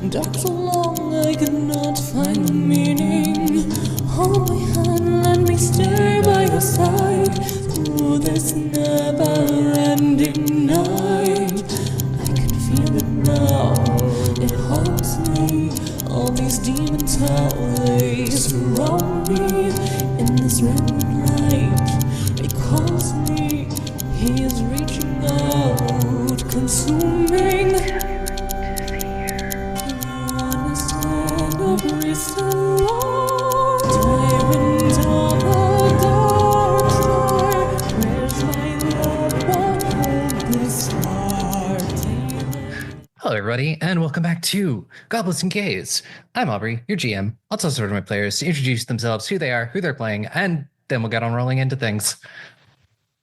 Dark so long I could not find the meaning. Hold my hand, let me stay by your side through this never-ending night. I can feel it now, it haunts me. All these demons, how they surround me. In this red light, it calls me. He is reaching out, consuming. Tyrant of the dark star, where's my love? What hold this heart? Hello, everybody, and welcome back to Goblins and Gays. I'm Aubrey, your GM. I'll tell some of my players to introduce themselves, who they are, who they're playing, and then we'll get on rolling into things.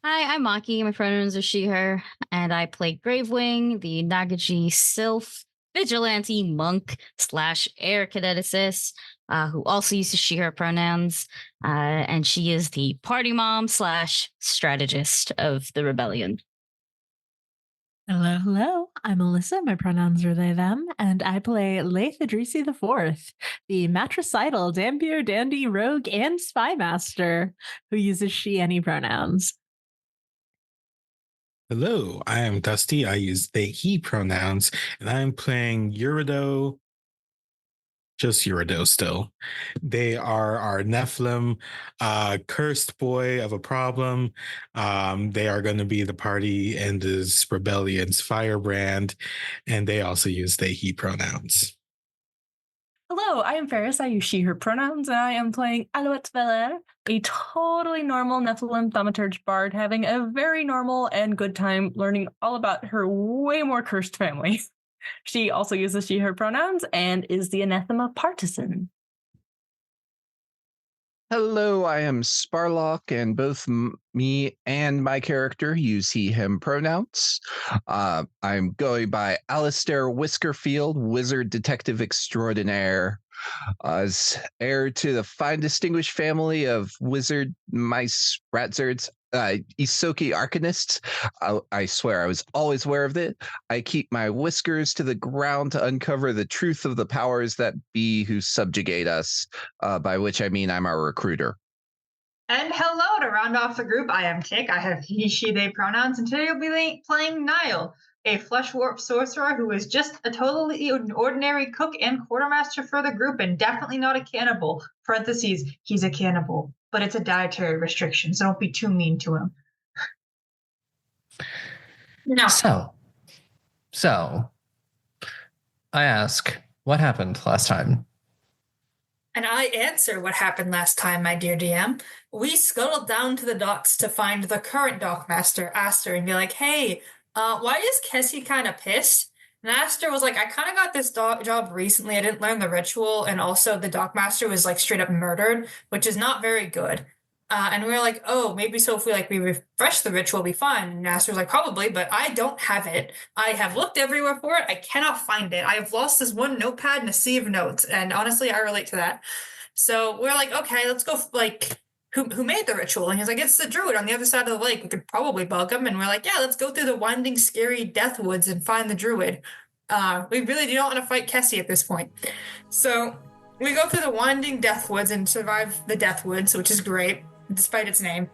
Hi, I'm Maki. My pronouns are she, her, and I play Gravewing, the Nagaji Sylph vigilante monk / air cadeticist, who also uses she, her pronouns, and she is the party mom / strategist of the rebellion. Hello. I'm Alyssa. My pronouns are they, them, and I play Laeth IV, the matricidal Dampier Dandy Rogue and Spy Master, who uses she, any pronouns. Hello, I am Dusty. I use they, he pronouns, and I'm playing Eurideux, just Eurideux still. They are our Nephilim, cursed boy of a problem. They are going to be the party in this rebellion's firebrand, and they also use they, he pronouns. Hello, I am Farris. I use she, her pronouns, and I am playing Alouette, a totally normal Nephilim thaumaturge bard having a very normal and good time learning all about her way more cursed family. She also uses she, her pronouns and is the Anathema partisan. Hello, I am Sparlock, and both me and my character use he, him pronouns. I'm going by Alistair Whiskerfield, wizard detective extraordinaire, as heir to the fine distinguished family of wizard, mice, ratzards, Isoki arcanists. I swear I was always aware of it. I keep my whiskers to the ground to uncover the truth of the powers that be who subjugate us, by which I mean I'm our recruiter. And hello, to round off the group, I am Tick. I have he, she, they pronouns, and today I'll be playing Nihil, a flesh warp sorcerer who is just a totally ordinary cook and quartermaster for the group, and definitely not a cannibal. Parentheses, he's a cannibal, but it's a dietary restriction, so don't be too mean to him. No. So, I ask, what happened last time? And I answer what happened last time, my dear DM. We scuttled down to the docks to find the current dockmaster, Aster, and be like, hey, why is Kessie kind of pissed? And Aster was like, I kind of got this job recently. I didn't learn the ritual, and also the dockmaster was like straight up murdered, which is not very good. And we were like, oh, maybe so if we refresh the ritual, we'll be fine. And Aster was like, probably, but I don't have it. I have looked everywhere for it. I cannot find it. I have lost this one notepad in a sea of notes, and honestly, I relate to that. So we're like, okay, let's go, who made the ritual? And he's like, it's the druid on the other side of the lake. We could probably bug him. And we're like, yeah, let's go through the winding, scary death woods and find the druid. We really do not want to fight Kessie at this point. So we go through the winding death woods and survive the death woods, which is great, despite its name.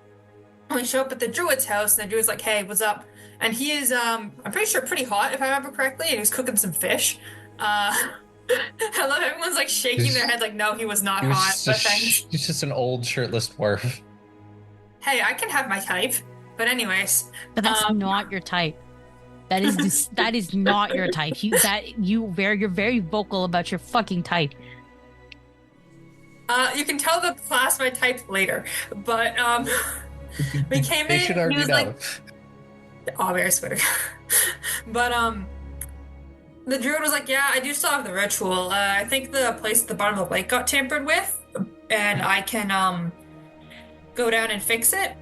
We show up at the druid's house, and the druid's like, hey, what's up? And he is, I'm pretty sure pretty hot, if I remember correctly, and he was cooking some fish. I love everyone's like shaking their head like, no, he was not hot, but thanks. He's just an old shirtless dwarf. Hey, I can have my type. But anyways. But that's not your type. That is not your type. You're very vocal about your fucking type. You can tell the class my type later, but we came They in. should He already was know. like, Aubrey, I swear to God. But the druid was like, yeah, I do still have the ritual. I think the place at the bottom of the lake got tampered with, and I can go down and fix it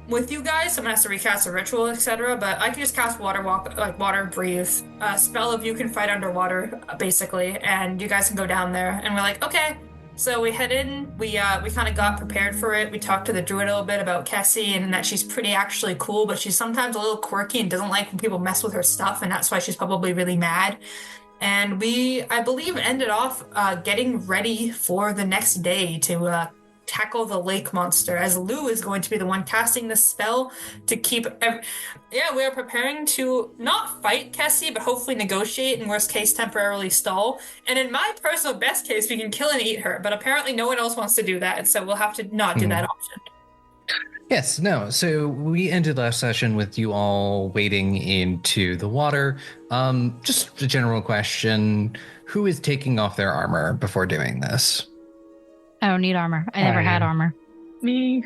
with you guys. Someone has to recast the ritual, etc. But I can just cast water breathe, spell if you can fight underwater, basically, and you guys can go down there. And we're like, okay. So we head in. We kind of got prepared for it. We talked to the druid a little bit about Kessie and that she's pretty actually cool, but she's sometimes a little quirky and doesn't like when people mess with her stuff, and that's why she's probably really mad. And we, I believe, ended off getting ready for the next day to tackle the lake monster, as Lou is going to be the one casting the spell to keep... we are preparing to not fight Kessie, but hopefully negotiate, in worst case temporarily stall. And in my personal best case, we can kill and eat her, but apparently no one else wants to do that, and so we'll have to not do that option. Yes, no. So we ended last session with you all wading into the water. Just a general question. Who is taking off their armor before doing this? I don't need armor. I never had armor. Me.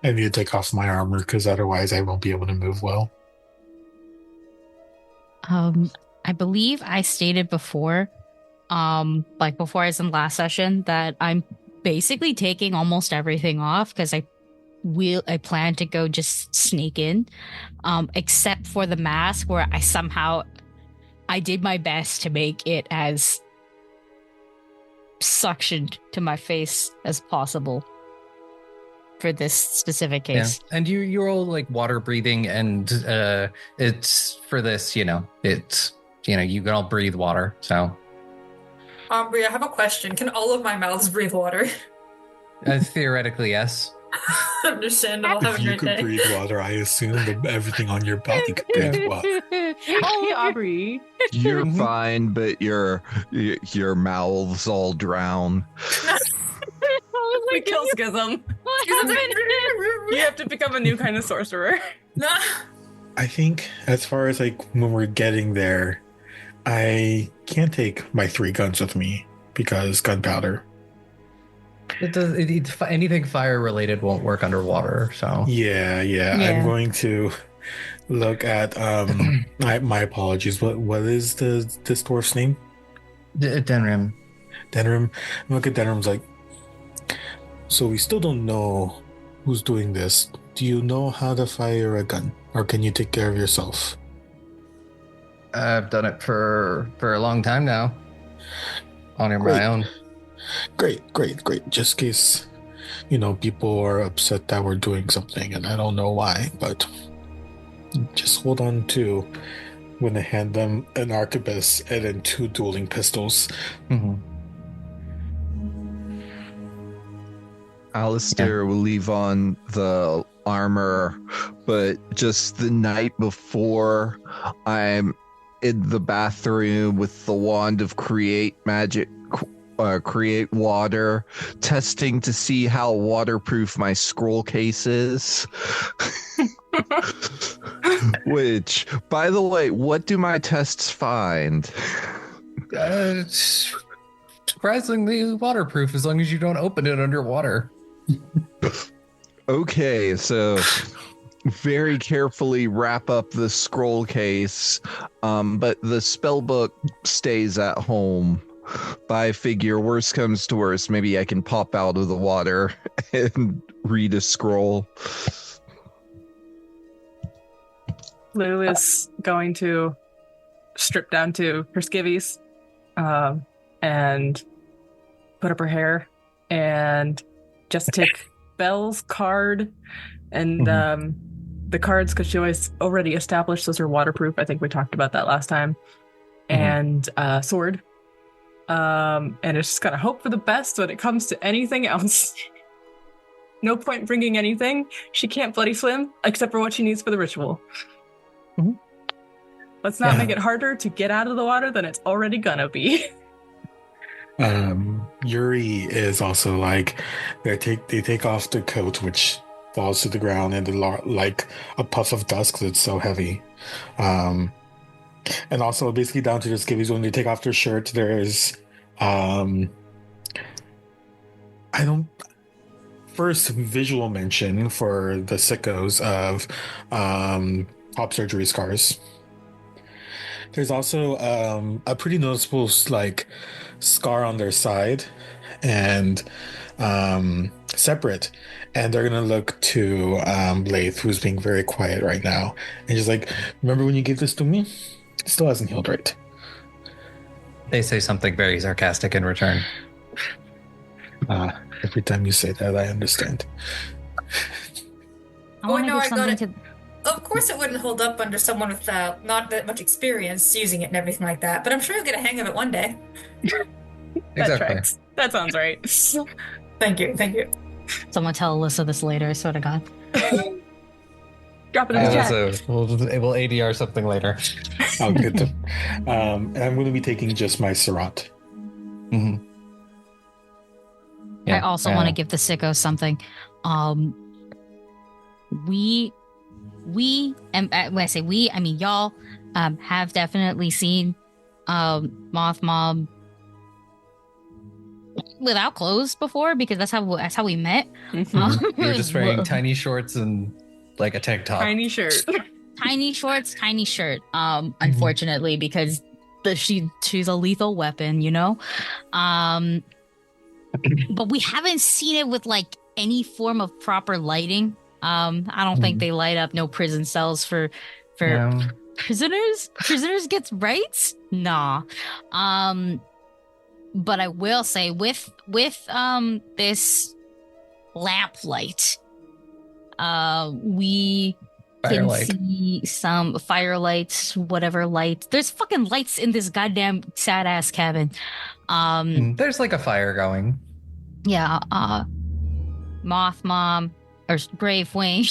I need to take off my armor because otherwise I won't be able to move well. I believe I stated before, before I was in last session, that I'm basically taking almost everything off because I plan to go just sneak in, except for the mask where I did my best to make it as suctioned to my face as possible for this specific case. Yeah. And you're all like water breathing, and it's for this, it's you can all breathe water. So Aubrey, I have a question. Can all of my mouths breathe water? Theoretically, yes. Understandable. Have If a you great could day. breathe water, I assume that everything on your body could breathe water. Hey, Aubrey. You're fine, but your mouths all drown. We kill Schism. You have to become a new kind of sorcerer. I think as far as like when we're getting there, I can't take my 3 guns with me because gunpowder. Anything fire related won't work underwater. So Yeah. I'm going to look at my apologies. What is this dwarf's name? Denrim. Look at Denrim's like, so we still don't know who's doing this. Do you know how to fire a gun, or can you take care of yourself? I've done it for a long time now. On my own. Great. Just in case, people are upset that we're doing something, and I don't know why, but just hold on to when I hand them an arquebus and then 2 dueling pistols. Mm-hmm. Alistair will leave on the armor, but just the night before, I'm in the bathroom with the wand of create water, testing to see how waterproof my scroll case is. Which, by the way, what do my tests find? Surprisingly waterproof as long as you don't open it underwater. Okay, so very carefully wrap up the scroll case, but the spell book stays at home. But I figure worst comes to worst, maybe I can pop out of the water and read a scroll. Lou is going to strip down to her skivvies and put up her hair and just take Belle's card and the cards, because she already established those are waterproof. I think we talked about that last time. And sword. And it's just gotta hope for the best when it comes to anything else. No point bringing anything. She can't bloody swim except for what she needs for the ritual. Let's not make it harder to get out of the water than it's already gonna be. Yuri is also like, they take off the coat, which falls to the ground, and like a puff of dust because it's so heavy. And also, basically, down to the skivvies, when they take off their shirt, there's, I don't. First visual mention for the sickos of top surgery scars. There's also a pretty noticeable like scar on their side, and separate. And they're gonna look to Laeth, who's being very quiet right now, and she's like, "Remember when you gave this to me? It still hasn't healed right." They say something very sarcastic in return. Every time you say that, I understand. I want to no, give I got something it. to. Of course, it wouldn't hold up under someone with not that much experience using it and everything like that. But I'm sure you'll get a hang of it one day. That Exactly. tracks. That sounds right. Thank you. Someone tell Alyssa this later. I swear to God. Drop it in the chat. So we'll ADR something later. Oh, good. And I'm going to be taking just my Sirat. Mm-hmm. I also want to give the sickos something. We, and when I say we, I mean y'all, have definitely seen Moth Mom without clothes before, because that's how we met. You're just wearing tiny shorts and like a tank top. Tiny shirt. Tiny shorts, tiny shirt. Unfortunately, because she's a lethal weapon, you know. But we haven't seen it with like any form of proper lighting. I don't think they light up no prison cells for prisoners. Prisoners gets rights? Nah. But I will say with this lamp light, we can see some firelights, whatever light. There's fucking lights in this goddamn sad ass cabin. There's like a fire going. Yeah, Moth Mom or Gravewing.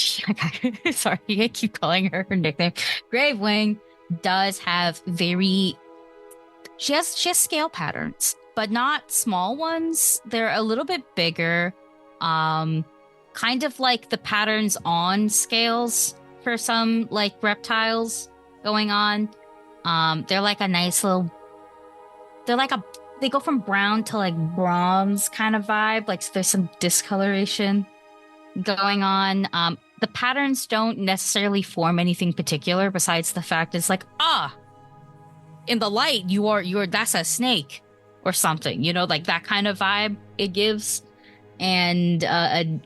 Sorry, I keep calling her nickname. Gravewing does have she has scale patterns, but not small ones. They're a little bit bigger, kind of like the patterns on scales for some like reptiles going on. They're like a nice little. They go from brown to like bronze kind of vibe. Like, so there's some discoloration going on. The patterns don't necessarily form anything particular besides the fact it's like, in the light, that's a snake or something, you know, like that kind of vibe it gives. And I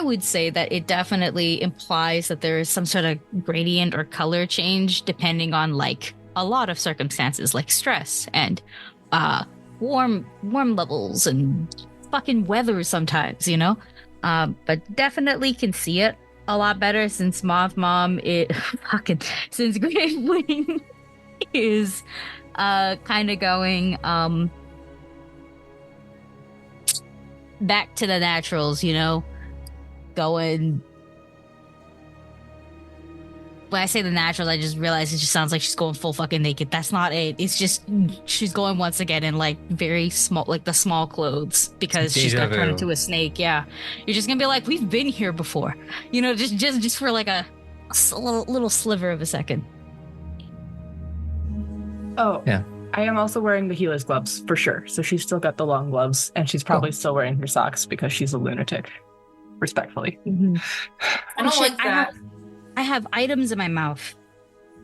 would say that it definitely implies that there is some sort of gradient or color change depending on like a lot of circumstances, like stress and warm levels and fucking weather sometimes, you know. But definitely can see it a lot better since Moth Mom since Gravewing is kind of going back to the naturals, you know, going. When I say the naturals, I just realized it just sounds like she's going full fucking naked. That's not it. It's just she's going once again in like very small, like the small clothes, because she's gonna turn into a snake. Yeah, you're just gonna be like, we've been here before, you know, just for like a little sliver of a second. Oh, yeah. I am also wearing the healer's gloves for sure. So she's still got the long gloves, and she's probably still wearing her socks because she's a lunatic. Respectfully. Mm-hmm. I don't like that. I have items in my mouth.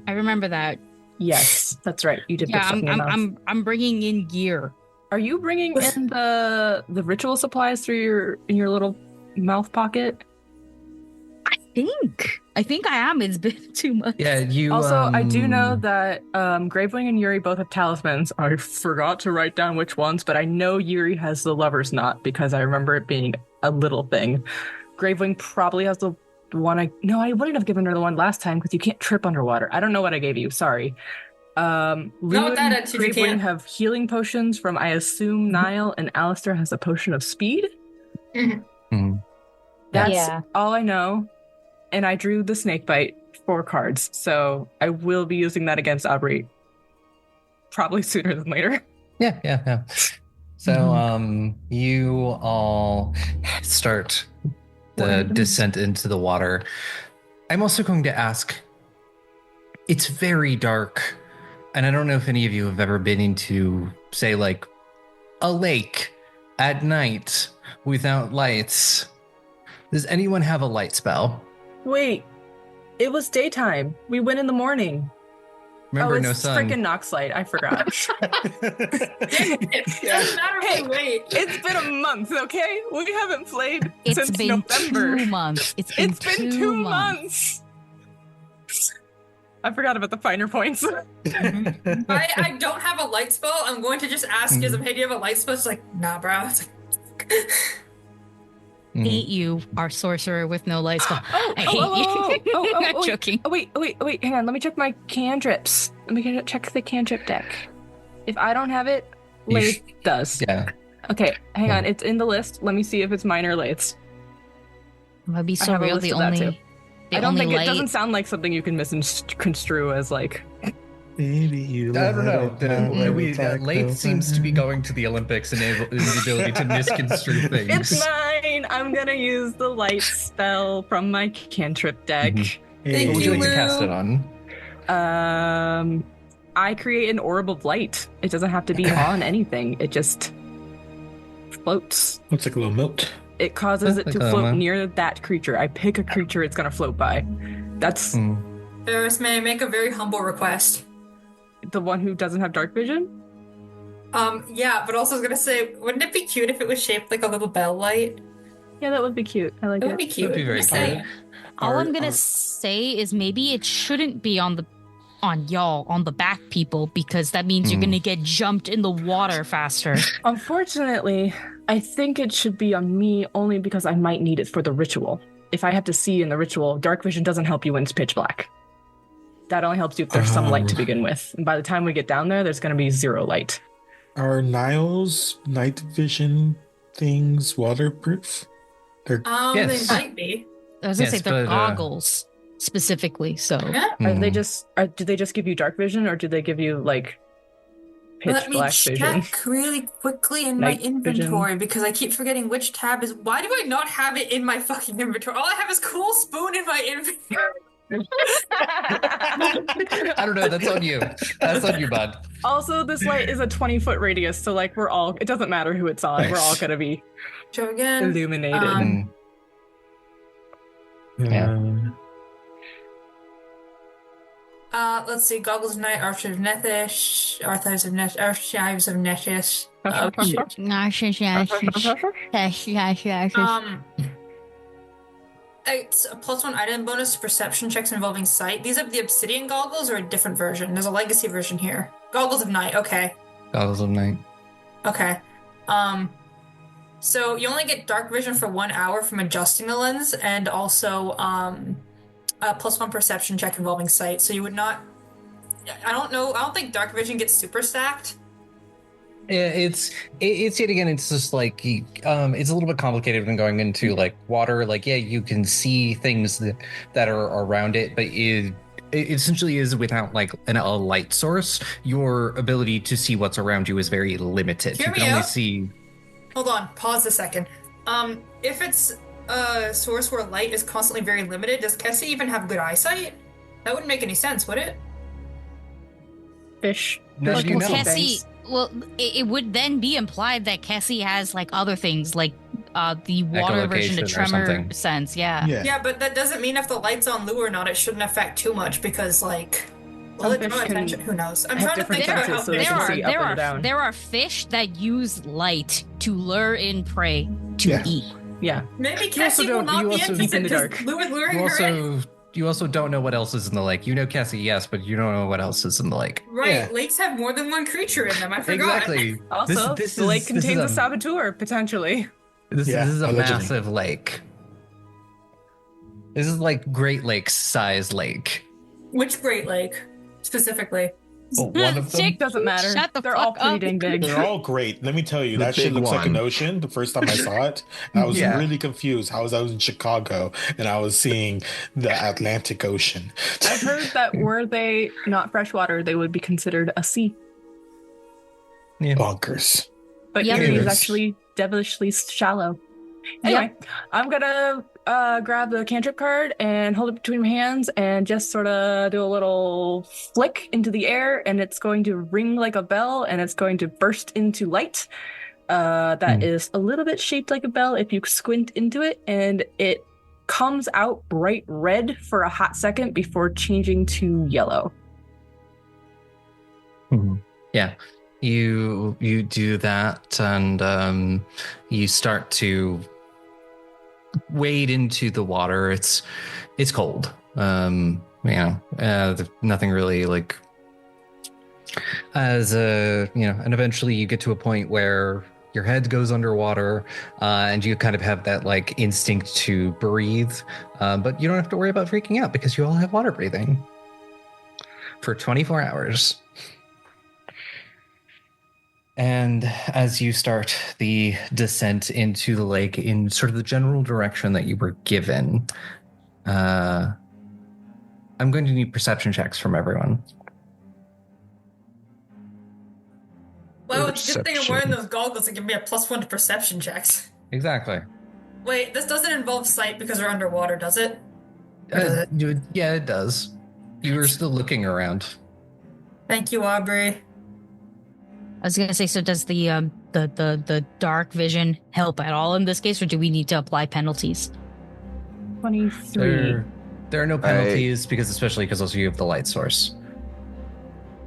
I remember that. Yes, that's right. You did. Yeah, I'm bringing in gear. Are you bringing in the ritual supplies through your little mouth pocket? I think I am. It's been 2 months. Yeah, you. Also, I do know that Gravewing and Yuri both have talismans. I forgot to write down which ones, but I know Yuri has the lover's knot because I remember it being a little thing. Gravewing probably has the one I wouldn't have given her the one last time because you can't trip underwater. I don't know what I gave you. Sorry. Lou and Gravewing have healing potions from, I assume, Nihil, and Alistair has a potion of speed. Mm-hmm. That's all I know. And I drew the snake bite 4 cards, so I will be using that against Aubrey probably sooner than later. Yeah. So you all start the descent into the water. I'm also going to ask, it's very dark. And I don't know if any of you have ever been into, say, like a lake at night without lights. Does anyone have a light spell? Wait, it was daytime. We went in the morning. Remember, it's no sun. freaking Noxlight. I forgot. It doesn't matter if we wait. It's been a month, okay? We haven't played It's since been November. 2 months. It's been 2 months. I forgot about the finer points. I don't have a light spell. I'm going to just ask you, hey, do you have a light spell? It's like, nah, bro. It's like, hate you, our sorcerer with no light spell. I hate you. I'm wait. joking. Wait, hang on. Let me check my cantrips. Let me check the cantrip deck. If I don't have it, Laeth does. Yeah. Okay, hang on. It's in the list. Let me see if it's mine or Laeth's. It would be I so have a real. list The of that too. only, I don't think light. it doesn't sound like something you can misconstrue as like. Maybe you. I don't know. Laeth seems to be going to the Olympics in the ability to misconstrue things. It's mine. I'm gonna use the light spell from my cantrip deck. Thank What would you, you like to Lou. cast it on? I create an orb of light. It doesn't have to be on anything. It just floats. Looks like a little moat. It causes it Like to a float moat. near that creature. I pick a creature it's gonna float by. That's Farris, may I make a very humble request? the one who doesn't have dark vision. Yeah, but also I was gonna say, wouldn't it be cute if it was shaped like a little bell light? Yeah, that would be cute. I like It it. would be cute. That'd be very Just saying. cute. All I'm gonna say is maybe it shouldn't be on the back people, because that means you're gonna get jumped in the water faster. Unfortunately, I think it should be on me only because I might need it for the ritual. If I have to see in the ritual, dark vision doesn't help you when it's pitch black. That only helps you if there's some light to begin with. And by the time we get down there, there's going to be 0 light. Are Niall's night vision things waterproof? Yes. They might be. I was gonna Yes, say they're but, goggles specifically. So Yeah. Are they just? Do they just give you dark vision, or do they give you like pitch Let me black check vision? really quickly in Night my inventory because I keep forgetting which tab is. Why do I not have it in my fucking inventory? All I have is cool spoon in my inventory. I don't know. That's on you. That's on you, bud. Also, this light is a 20-foot radius, so like we're all. It doesn't matter who it's on. We're all gonna be Show again. illuminated. Yeah. Let's see. Goggles of Night, Archives of Nethish, Archives of Nethish. It's a +1 item bonus to perception checks involving sight. These are the obsidian goggles or a different version? There's a legacy version here. Goggles of Night, okay. Goggles of Night. Okay. So you only get dark vision for 1 hour from adjusting the lens, and also a +1 perception check involving sight. So you would not. I don't think dark vision gets super stacked. It's yet again. It's just like it's a little bit complicated when going into like water. Like, yeah, you can see things that are around it, but it essentially is without like a light source. Your ability to see what's around you is very limited. Hear You me can only out. see. Hold on, pause a second. If it's a source where light is constantly very limited, does Kessie even have good eyesight? That wouldn't make any sense, would it? Fish. No, Fish you can know. see Cassie, things. well, it would then be implied that Cassie has like other things, like the water version, the Echolocation or tremor something. sense. Yeah. Yeah, but that doesn't mean if the light's on Lou or not, it shouldn't affect too much because, like, will Some it draw fish can attention? Who knows? I'm have trying to different think about senses, how so they big can it see is. up and down. There are fish that use light to lure in prey to Yeah. eat. Yeah. Maybe You also Kessie will don't- not you be also interested keep in the because dark. Lou is luring You her in. also don't know what else is in the lake. You know Cassie, yes, but you don't know what else is in the lake. Right, Yeah. lakes have more than one creature in them. I forgot. Exactly. Also, the lake contains a saboteur potentially. This Yeah, is a allegedly. massive lake. This is like Great Lakes size lake. Which Great Lake, specifically? Well, one of them. Chick, Doesn't matter. Shut the They're all fuck pretty up. dang big. They're all great. Let me tell you, The that shit big looks like an one. ocean. The first time I saw it, I was Yeah. really confused. I was in Chicago and I was seeing the Atlantic Ocean. I've heard that were they not freshwater, they would be considered a sea. Yeah. Bonkers. But Yep. Erie is Yes. actually devilishly shallow. Anyway, I'm gonna grab the cantrip card and hold it between my hands and just sort of do a little flick into the air, and it's going to ring like a bell, and it's going to burst into light. That is a little bit shaped like a bell if you squint into it, and it comes out bright red for a hot second before changing to yellow. Yeah, you do that, and you start to wade into the water. It's cold. Nothing really like as and eventually you get to a point where your head goes underwater, and you kind of have that like instinct to breathe, but you don't have to worry about freaking out because you all have water breathing for 24 hours. And as you start the descent into the lake in sort of the general direction that you were given, I'm going to need perception checks from everyone. Well, it's a good thing I'm wearing those goggles to give me a +1 to perception checks. Exactly. Wait, this doesn't involve sight because we're underwater, does it? Yeah, it does. You were still looking around. Thank you, Aubrey. I was gonna say, so does the dark vision help at all in this case, or do we need to apply penalties? 23. There are no penalties especially because also you have the light source.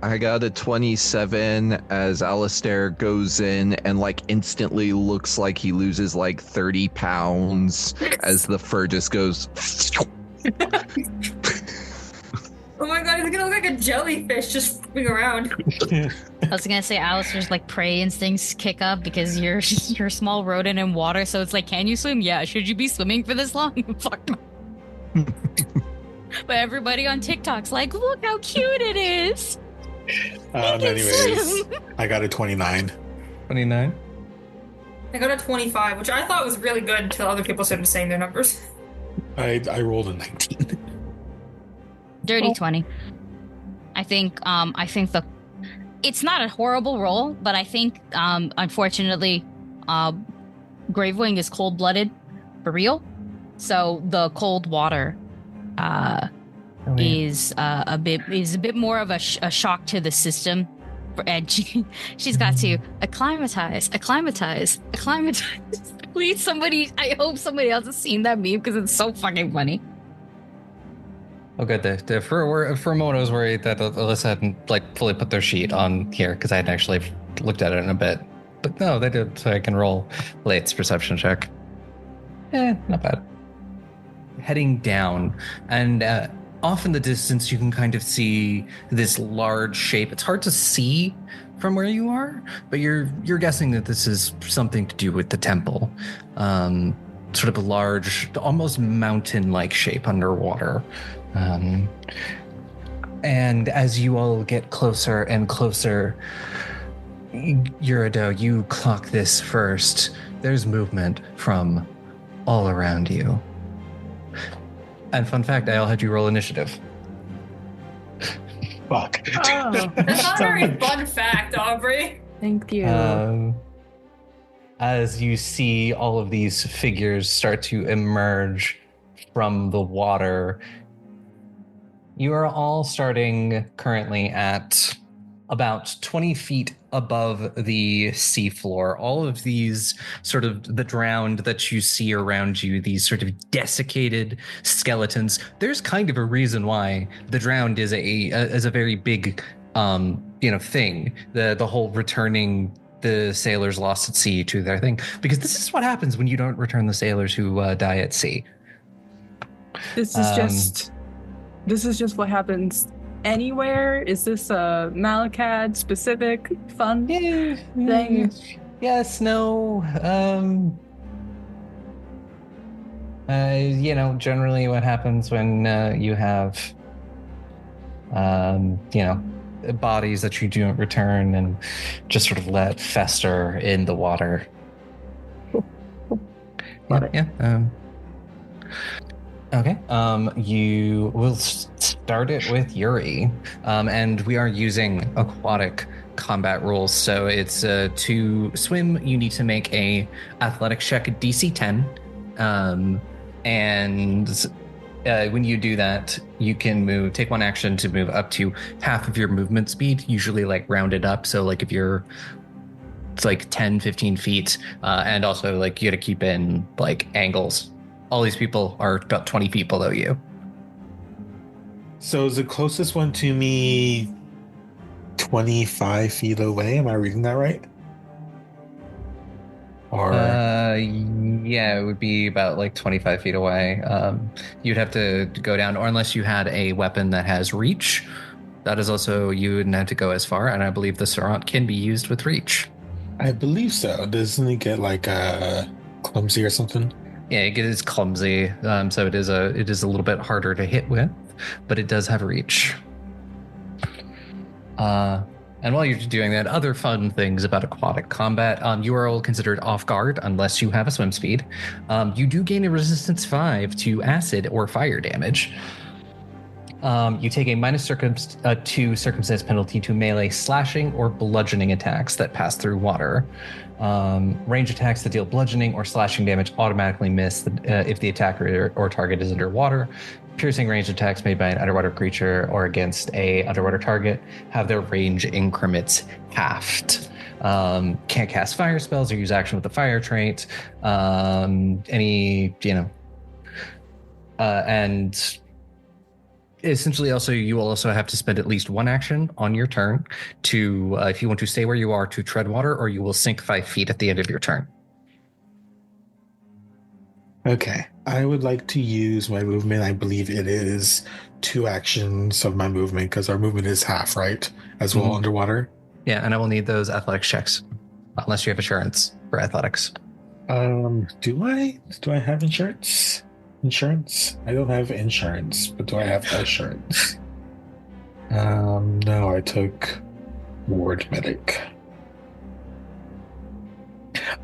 I got a 27 as Alistair goes in and like instantly looks like he loses like 30 pounds as the fur just goes. Oh my god, he's gonna look like a jellyfish just flipping around. I was gonna say Alistair's like prey instincts kick up because you're a small rodent in water, so it's like, can you swim? Yeah. Should you be swimming for this long? Fuck no. But everybody on TikTok's like, look how cute it is. Anyways, I got a 29. 29? I got a 25, which I thought was really good until other people started saying their numbers. I rolled a 19. Dirty 20. I think it's not a horrible roll, but I think unfortunately Gravewing is cold-blooded for real. So the cold water is a bit more of a shock to the system, and she's got to acclimatize. Please, I hope somebody else has seen that meme because it's so fucking funny. Oh, good. For a moment, I was worried that Alyssa hadn't like fully put their sheet on here because I hadn't actually looked at it in a bit. But no, they did, so I can roll Laeth's perception check. Not bad. Heading down, and off in the distance, you can kind of see this large shape. It's hard to see from where you are, but you're guessing that this is something to do with the temple. Sort of a large, almost mountain-like shape underwater. And as you all get closer and closer, Eurideux, you clock this first. There's movement from all around you. And fun fact, I all had you roll initiative. Fuck. Oh. That's not a very fun fact, Aubrey. Thank you. As you see all of these figures start to emerge from the water, you are all starting currently at about 20 feet above the seafloor. All of these sort of the drowned that you see around you, these sort of desiccated skeletons. There's kind of a reason why the drowned is a very big thing. The whole returning the sailors lost at sea to their thing, because this is what happens when you don't return the sailors who die at sea. This is just what happens anywhere. Is this a Malakad specific fun thing? Yes, no. Generally what happens when you have bodies that you don't return and just sort of let fester in the water. Love it. Yeah. Okay. You will start it with Yuri, and we are using aquatic combat rules. So it's to swim, you need to make a athletics check at DC 10. And when you do that, you can take one action to move up to half of your movement speed, usually like rounded up. So like if you're it's like 10, 15 feet. And also like you got to keep in like angles. All these people are about 20 feet below you. So is the closest one to me 25 feet away? Am I reading that right? Or yeah, it would be about like 25 feet away. You'd have to go down, or unless you had a weapon that has reach. That is also, you wouldn't have to go as far, and I believe the Tyrant can be used with reach. I believe so. Doesn't it get like clumsy or something? Yeah, it is clumsy, so it is a little bit harder to hit with, but it does have reach. And while you're doing that, other fun things about aquatic combat, you are all considered off guard unless you have a swim speed. You do gain a resistance 5 to acid or fire damage. You take a -2 circumstance penalty to melee slashing or bludgeoning attacks that pass through water. Range attacks that deal bludgeoning or slashing damage automatically miss if the attacker or target is underwater. Piercing range attacks made by an underwater creature or against a underwater target have their range increments halved. Can't cast fire spells or use action with the fire trait. And essentially also you will also have to spend at least one action on your turn to if you want to stay where you are to tread water, or you will sink 5 feet at the end of your turn. Okay, I would like to use my movement. I believe it is 2 actions of my movement because our movement is half, right? As well, underwater. Yeah, and I will need those athletics checks unless you have assurance for athletics. Do I have insurance? I don't have insurance, but do I have assurance? No, I took ward medic.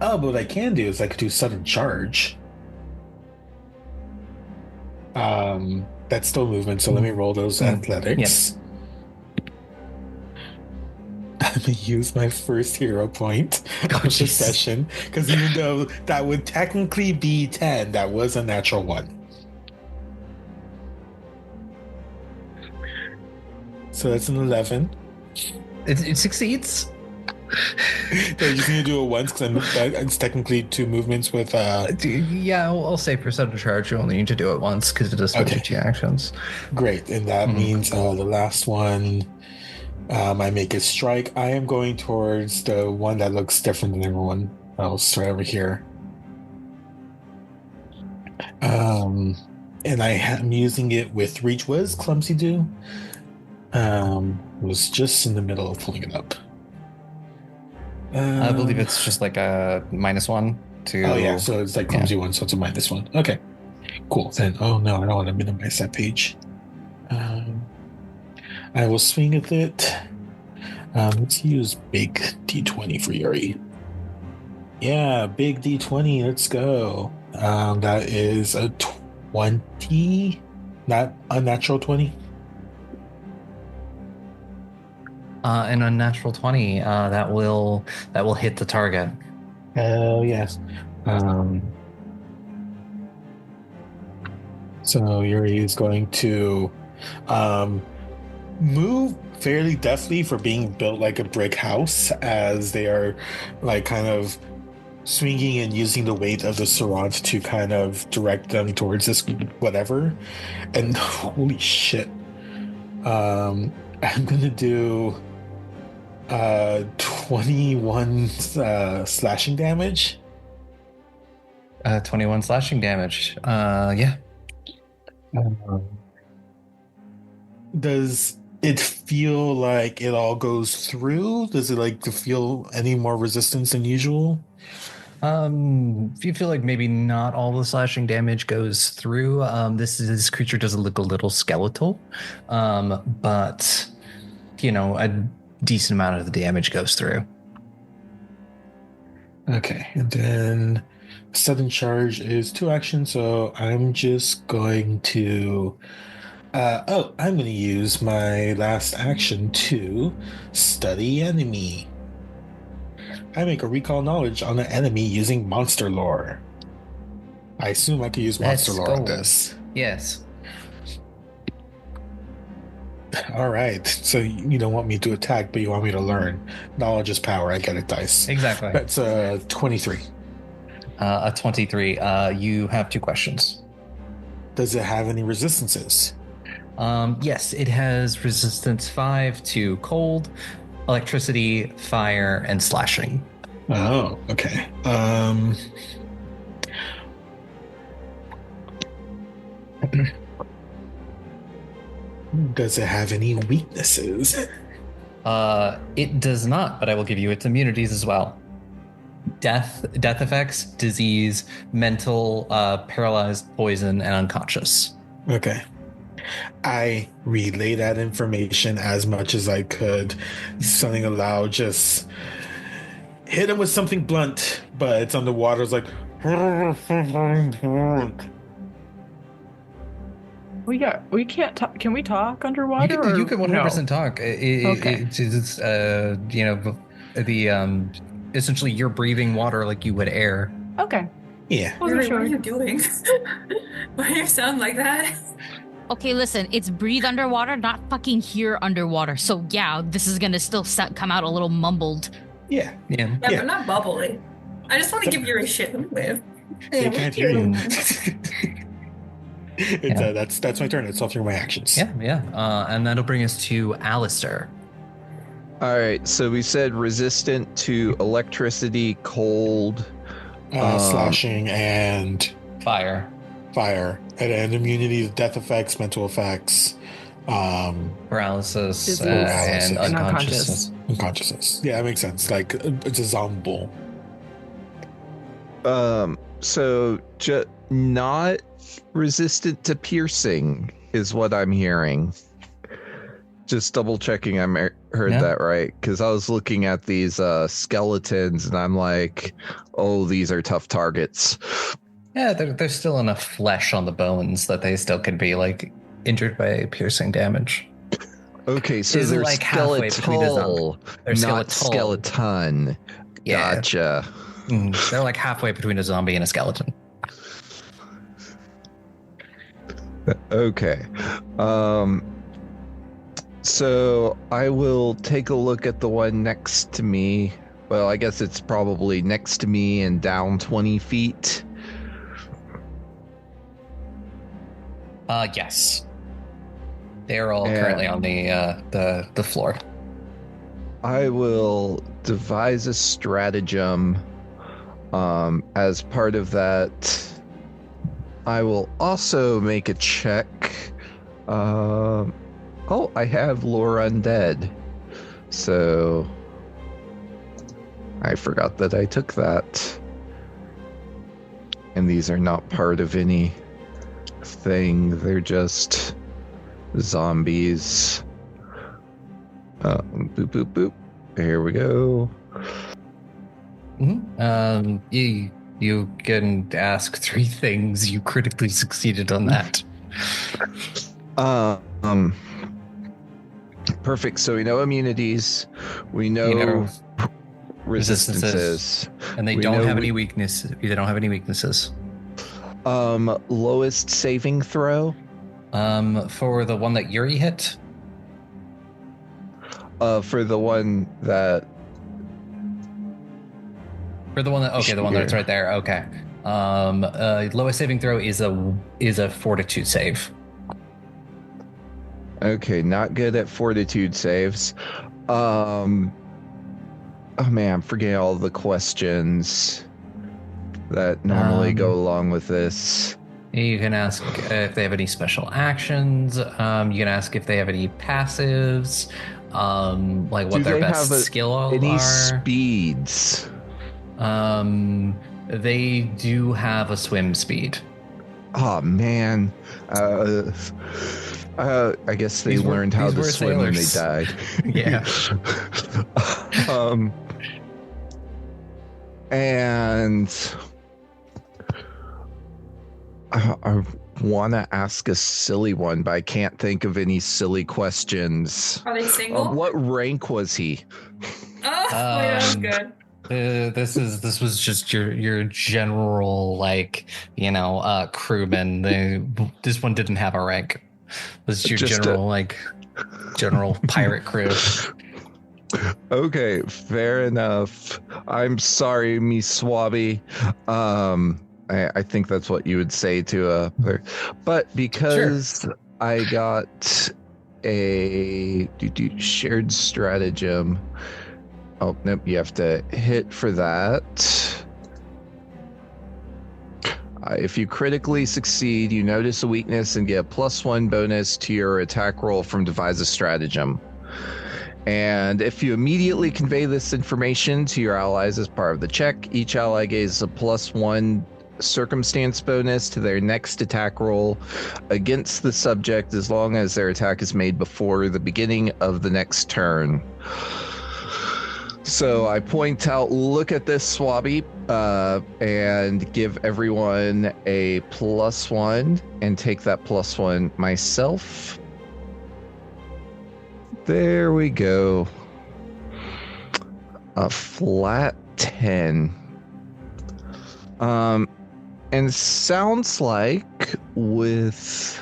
Oh, but what I can do is I could do sudden charge. That's still movement, so let me roll those athletics. Yep. I'm gonna use my first hero point of the session, because even though that would technically be 10, that was a natural 1. So that's an 11. It succeeds. So you're just gonna do it once because it's technically 2 movements with yeah, I'll say for sudden charge you only need to do it once because it does switch to 2 actions. Great, and that means the last one I make a strike. I am going towards the one that looks different than everyone else right over here. And I am using it with reach. What does clumsy do? Was just in the middle of pulling it up. I believe it's just like a -1 to. Oh yeah, so it's like clumsy 1, so it's a -1. Okay, cool. Then oh no, I don't want to minimize that page. I will swing with it. Let's use big D20 for Yuri. Yeah, big D20. Let's go. That is a 20, not a natural 20. An unnatural 20. That will hit the target. Oh yes. So Yuri is going to move fairly deftly for being built like a brick house, as they are like kind of swinging and using the weight of the Tyrant to kind of direct them towards this whatever. And holy shit, I'm gonna do 21 slashing damage. 21 slashing damage. Yeah. Does it feel like it all goes through? Does it like to feel any more resistance than usual? If you feel like maybe not all the slashing damage goes through, this creature does look a little skeletal, but a decent amount of the damage goes through. Okay, and then sudden charge is 2 actions, so I'm just going to I'm going to use my last action to study enemy. I make a recall knowledge on an enemy using monster lore. I assume I could use monster Let's lore on go. this. Yes. All right. So you don't want me to attack, but you want me to learn. Knowledge is power. I get it, dice. Exactly. That's 23. A 23. You have 2 questions. Does it have any resistances? Yes, it has resistance 5 to cold, electricity, fire, and slashing. Oh, okay. Does it have any weaknesses? It does not, but I will give you its immunities as well. Death effects, disease, mental, paralyzed, poison, and unconscious. Okay. I relay that information as much as I could. Something aloud, just hit him with something blunt, but it's underwater. It's like. We can't talk. Can we talk underwater? You can 100% no? talk. Okay. It's essentially you're breathing water like you would air. Okay. Yeah. What are you doing? Why do you sound like that? Okay, listen, it's breathe underwater, not fucking hear underwater. So yeah, this is gonna still come out a little mumbled. Yeah. Yeah. Yeah, but not bubbly. I just want to give you a shit. Live. They can't hear you. Yeah. That's my turn. It's all through my actions. Yeah. And that'll bring us to Alistair. All right, so we said resistant to electricity, cold, Slashing and Fire. and immunity to death effects, mental effects, Paralysis Disease. and And unconsciousness. unconsciousness. Yeah, that makes sense. Like it's a zombie. So not resistant to piercing is what I'm hearing. Just double checking I heard that right, because I was looking at these skeletons and I'm like, oh, these are tough targets. Yeah, there's still enough flesh on the bones that they still could be like injured by piercing damage. Okay, so Is they're like halfway between a zombie. They're not skeletal. skeleton. Yeah. Gotcha. They're like halfway between a zombie and a skeleton. Okay. So I will take a look at the one next to me. Well, I guess it's probably next to me and down 20 feet. Yes. They're all currently on the floor. I will devise a stratagem. As part of that, I will also make a check. Oh, I have Lore Undead. So I forgot that I took that. And these are not part of any thing. They're just zombies. Boop, boop, boop. Here we go. You can ask 3 things. You critically succeeded on that. Perfect. So we know immunities. We know, resistances. And they don't have any weaknesses. They don't have any weaknesses. Lowest saving throw. For the one that Yuri hit. For the one that. For the one that the one that's right there. Okay. Lowest saving throw is a fortitude save. Okay, not good at fortitude saves. Oh man, I'm forgetting all the questions that normally go along with this. You can ask if they have any special actions. You can ask if they have any passives. Like what their best skill are. Any speeds? They do have a swim speed. Oh man. I guess they learned how to swim when they died. Yeah. And want to ask a silly one, but I can't think of any silly questions. Are they single? What rank was he? Oh, wait, that was good. This was just your general crewman. This one didn't have a rank. This is your Just general pirate crew. Okay, fair enough. I'm sorry, me swabby. I think that's what you would say to a player. But because I got a shared stratagem. Oh, nope, you have to hit for that. If you critically succeed, you notice a weakness and get a +1 bonus to your attack roll from devise a stratagem. And if you immediately convey this information to your allies as part of the check, each ally gains a +1 circumstance bonus to their next attack roll against the subject as long as their attack is made before the beginning of the next turn. So I point out, look at this swabby, and give everyone a +1 and take that +1 myself. There we go. A flat 10. And sounds like with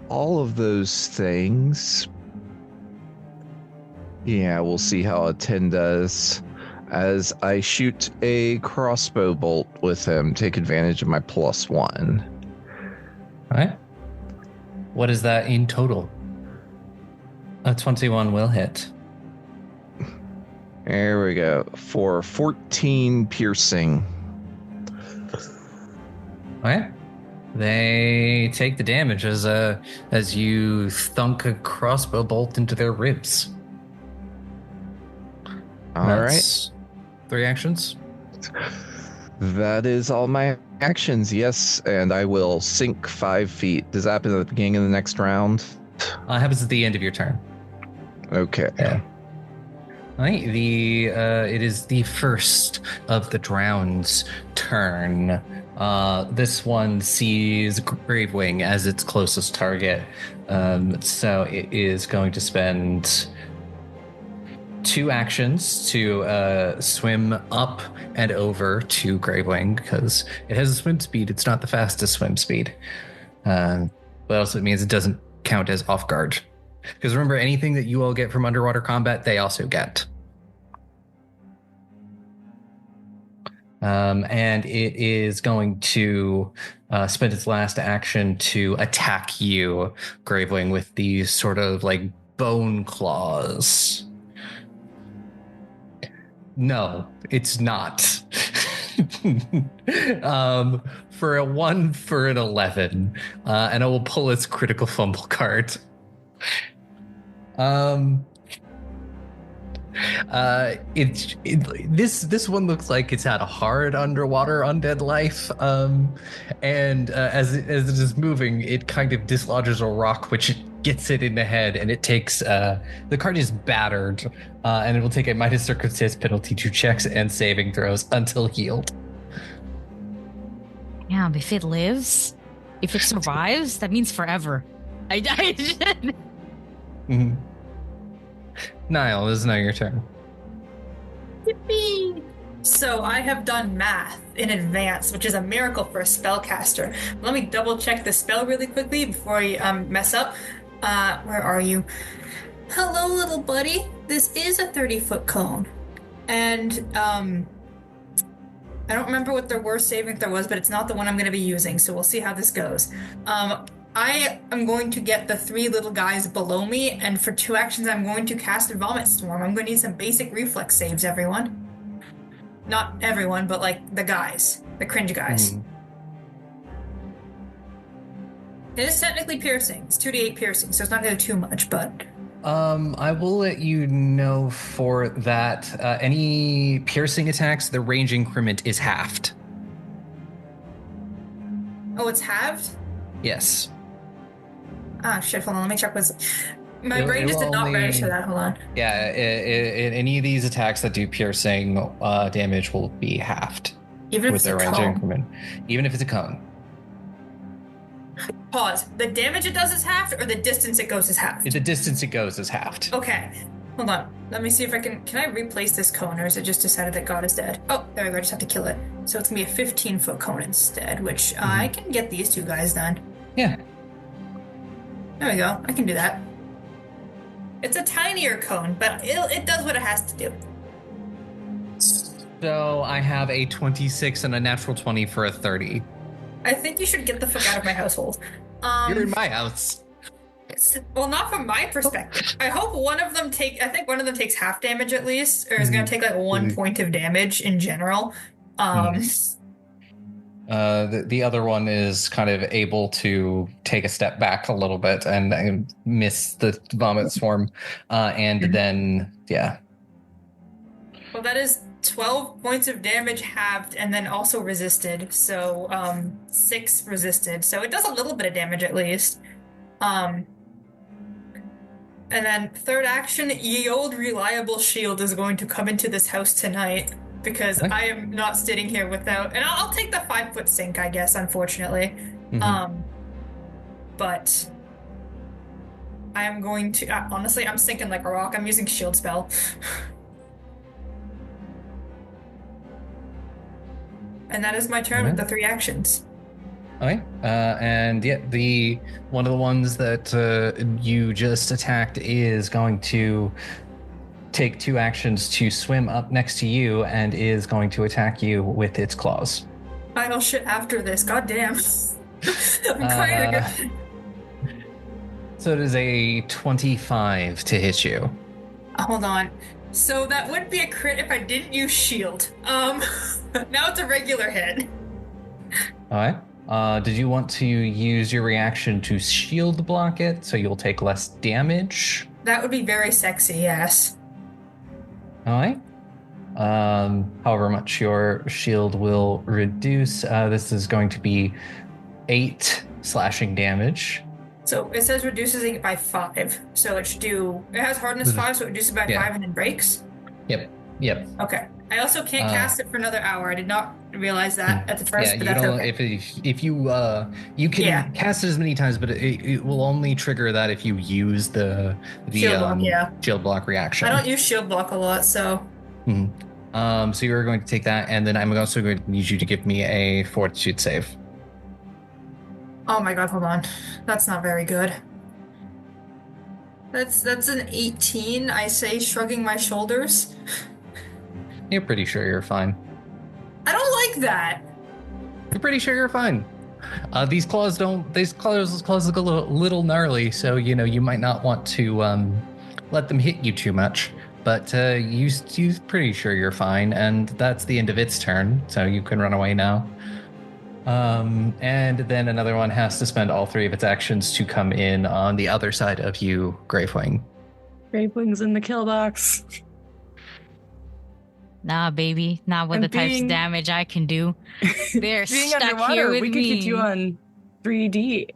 all of those things, yeah, we'll see how a 10 does as I shoot a crossbow bolt with him. Take advantage of my +1. All right. What is that in total? A 21 will hit. There we go. For 14 piercing. All right. They take the damage as you thunk a crossbow bolt into their ribs. All That's 3 actions. That is all my actions, yes. And I will sink 5 feet. Does that happen at the beginning of the next round? Happens at the end of your turn. Okay. Yeah. All right. It is the first of the drown's turn. This one sees Gravewing as its closest target. So it is going to spend 2 actions to swim up and over to Gravewing because it has a swim speed. It's not the fastest swim speed. But also it means it doesn't count as off guard. Because remember, anything that you all get from underwater combat, they also get. And it is going to spend its last action to attack you, Gravewing, with these sort of like bone claws. No, it's not. For a 1 for an 11, and I will pull its critical fumble card. This one looks like it's had a hard underwater undead life, and as it is moving, it kind of dislodges a rock which gets it in the head, and it takes the card is battered, and it will take a minus circumstance penalty to checks and saving throws until healed. Yeah, if it lives, if it survives, that means forever. I died. Mm-hmm. Nihil, this is now your turn. Yippee! So I have done math in advance, which is a miracle for a spellcaster. Let me double check the spell really quickly before I mess up. Where are you? Hello, little buddy. This is a 30-foot cone. And I don't remember what their worst saving throw was, but it's not the one I'm going to be using, so we'll see how this goes. I am going to get the 3 little guys below me, and for 2 actions, I'm going to cast a Vomit Storm. I'm going to need some basic reflex saves, everyone. Not everyone, but like the guys, the cringe guys. It is technically piercing. It's 2d8 piercing, so it's not going to do too much, but... I will let you know for that. Any piercing attacks, the range increment is halved. Oh, it's halved? Yes. Ah, shit, hold on, let me check what's... My brain just did not register that, hold on. Yeah, any of these attacks that do piercing damage will be halved. Even if with it's their a range cone. increment. Even if it's a cone. Pause. The damage it does is halved, or the distance it goes is halved? The distance it goes is halved. Okay. Hold on. Let me see if I can I replace this cone, or is it just decided that God is dead? Oh, there we go. I just have to kill it. So it's gonna be a 15-foot cone instead, which I can get these two guys done. Yeah. There we go. I can do that. It's a tinier cone, but it does what it has to do. So I have a 26 and a natural 20 for a 30. I think you should get the fuck out of my household. You're in my house. Well, not from my perspective. I hope one of them takes half damage at least, or is going to take like 1 point of damage in general. The other one is kind of able to take a step back a little bit and miss the vomit swarm. And then, yeah. Well, that is 12 points of damage halved and then also resisted. So 6 resisted. So it does a little bit of damage at least. And then third action, ye old reliable shield is going to come into this house tonight because I am not sitting here without, and I'll take the 5-foot sink, I guess, unfortunately. But I am going to, honestly, I'm sinking like a rock. I'm using shield spell. And that is my turn with the 3 actions. Okay. And yeah, the one of the ones that you just attacked is going to take 2 actions to swim up next to you and is going to attack you with its claws. Final shit after this. God damn. I'm kind of good. So it is a 25 to hit you. Hold on. So that would be a crit if I didn't use shield. Now it's a regular hit. All right. Did you want to use your reaction to shield block it so you'll take less damage? That would be very sexy, yes. All right. However much your shield will reduce, this is going to be 8 slashing damage. So it says reduces it by 5. So it should do, it has hardness 5, so it reduces by 5 and then breaks? Yep. Okay. I also can't cast it for another hour. I did not realize that at the first, but that's okay. If you can cast it as many times, but it will only trigger that if you use the shield block reaction. I don't use shield block a lot, so. So you're going to take that, and then I'm also going to need you to give me a fortitude save. Oh my god, hold on. That's not very good. That's an 18, I say, shrugging my shoulders. You're pretty sure you're fine. I don't like that. You're pretty sure you're fine. These claws look a little gnarly, so you might not want to let them hit you too much. But you're pretty sure you're fine, and that's the end of its turn, so you can run away now. And then another one has to spend all 3 of its actions to come in on the other side of you, Gravewing. Gravewing's in the kill box. Nah, baby. Not with the types of damage I can do. They're being stuck underwater, here with we me. could get you on 3D.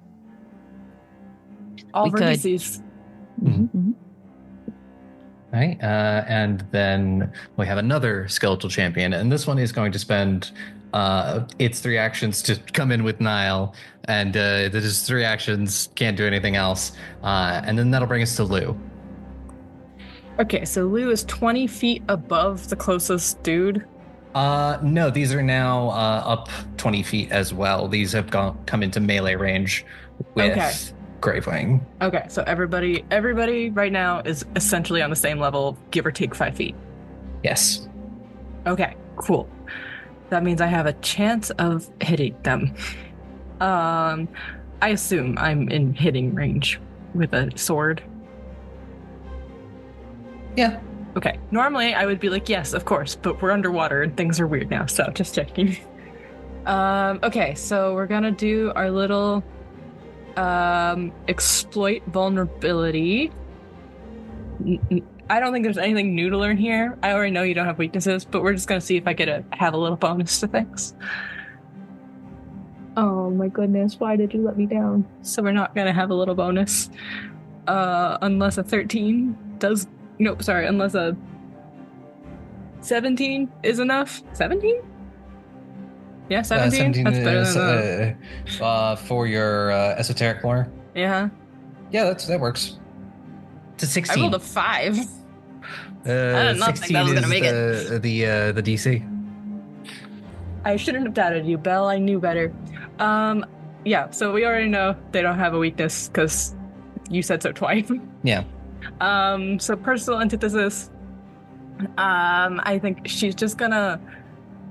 All We could. vertices. Right, and then we have another skeletal champion, and this one is going to spend its 3 actions to come in with Nihil, and there's 3 actions, can't do anything else, and then that'll bring us to Lou. Okay, so Lou is 20 feet above the closest dude. No, these are now up 20 feet as well. These have come into melee range with Gravewing. Okay, so everybody right now is essentially on the same level, give or take 5 feet. Yes. Okay, cool. That means I have a chance of hitting them. I assume I'm in hitting range with a sword. Yeah. Okay. Normally I would be like, yes, of course, but we're underwater and things are weird now, so just checking. Okay, so we're gonna do our little exploit vulnerability. I don't think there's anything new to learn here. I already know you don't have weaknesses, but we're just gonna see if I have a little bonus to things. Oh my goodness, why did you let me down? So we're not gonna have a little bonus. Unless a 13 does... Nope, sorry, unless a 17 is enough. 17? Yeah, 17? That's better than for your esoteric lore. Yeah. Yeah, that works. It's a 16. I rolled a 5. I did not think that was gonna make it. The DC. I shouldn't have doubted you, Belle. I knew better. Yeah, so we already know they don't have a weakness because you said so twice. Yeah. So personal antithesis. I think she's just gonna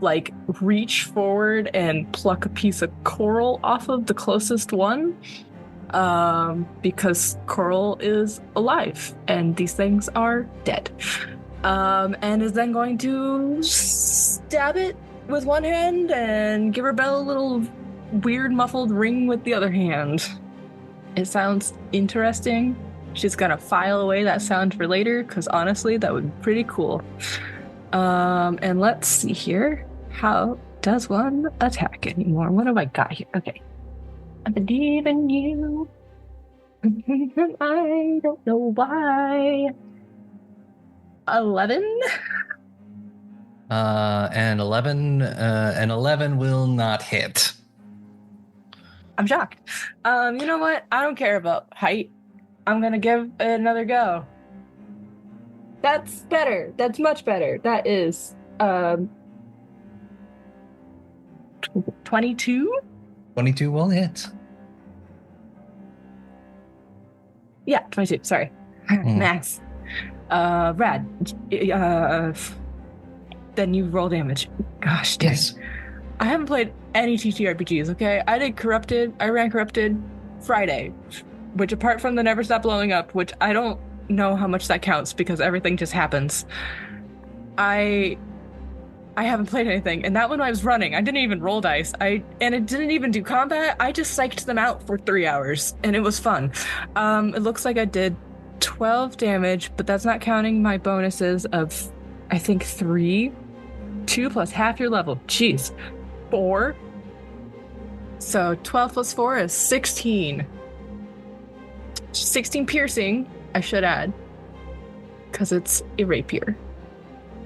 like reach forward and pluck a piece of coral off of the closest one. Because coral is alive and these things are dead. And is then going to stab it with one hand and give her Belle a little weird muffled ring with the other hand. It sounds interesting. She's gonna file away that sound for later, because honestly, that would be pretty cool. And let's see here. How does one attack anymore? What have I got here? Okay. I believe in you. I don't know why. 11? And 11 will not hit. I'm shocked. You know what? I don't care about height. I'm gonna give it another go. That's better. That's much better. That is 22? 22 will hit. Yeah, 22. Sorry. Max. Rad. Then you roll damage. Gosh, dang. Yes. I haven't played any TTRPGs, okay? I ran Corrupted Friday, which apart from the Never Stop Blowing Up, which I don't know how much that counts because everything just happens. I haven't played anything, and that one I was running. I didn't even roll dice. And it didn't even do combat. I just psyched them out for 3 hours, and it was fun. It looks like I did 12 damage, but that's not counting my bonuses of, I think, 3. 2 plus half your level. Jeez. 4. So 12 plus 4 is 16. 16 piercing, I should add, because it's a rapier.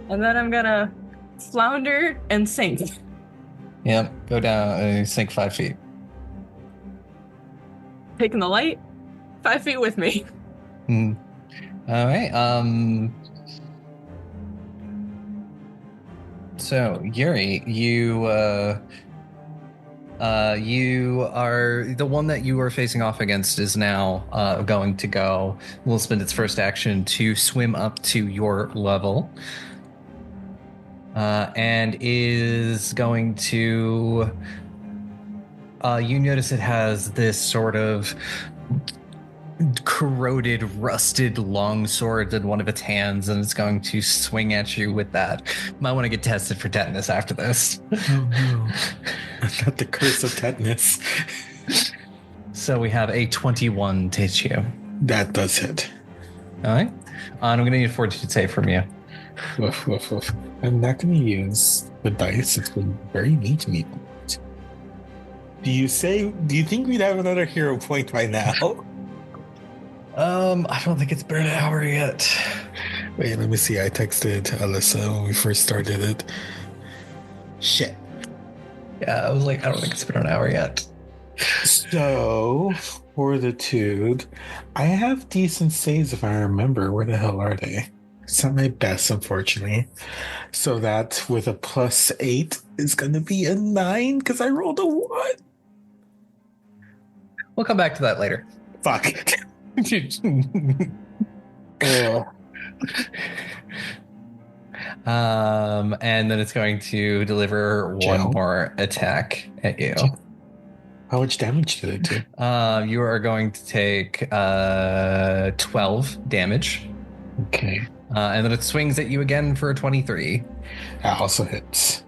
And then I'm gonna flounder and sink. Yep, go down, sink 5 feet. Taking the light, 5 feet with me. All right. So Yuri, you are the one that you are facing off against is now going to go. Will spend its first action to swim up to your level, and is going to. You notice it has this sort of corroded, rusted longsword in one of its hands, and it's going to swing at you with that. Might want to get tested for tetanus after this. Oh no. Not the curse of tetanus. So we have a 21 to hit you. That does hit. All right. I'm going to need a fortitude save from you. Woof, woof, woof. I'm not going to use the dice. It's been very neat to me. Do you think we'd have another hero point by now? I don't think it's been an hour yet. Wait, let me see. I texted Alyssa when we first started it. Shit. Yeah, I was like, I don't think it's been an hour yet. So, fortitude. I have decent saves if I remember. Where the hell are they? It's not my best, unfortunately. So that with a +8 is going to be a 9 because I rolled a 1. We'll come back to that later. Fuck. And then it's going to deliver one more attack at you. How much damage did it do? You are going to take 12 damage. Okay. And then it swings at you again for a 23. That also hits.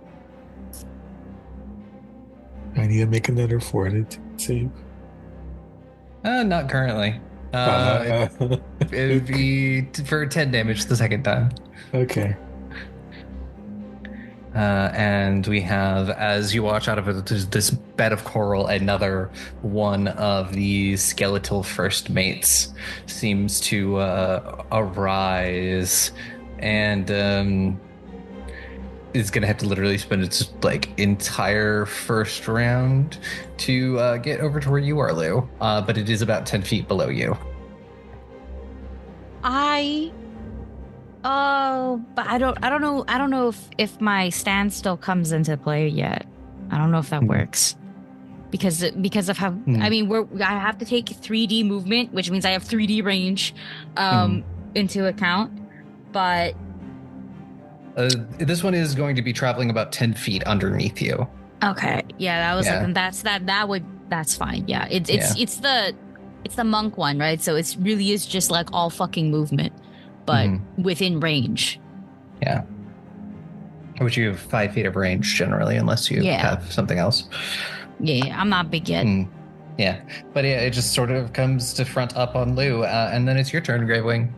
I need to make another fortitude save. Not currently. It would be for 10 damage the second time. Okay. And we have, as you watch out of this bed of coral, another one of the skeletal first mates seems to is going to have to literally spend its like entire first round to get over to where you are, Lou. But it is about 10 feet below you. But I don't know if my standstill comes into play yet. I don't know if that works. Because of how I mean I have to take 3D movement, which means I have 3D range into account. But this one is going to be traveling about 10 feet underneath you. Okay. Yeah, that was that's fine. Yeah. It's the monk one, right? So it really is just like all fucking movement, but within range. Yeah. Which you have 5 feet of range generally, unless you have something else. Yeah, I'm not big yet. Yeah. But yeah, it just sort of comes to front up on Lou, and then it's your turn, Gravewing.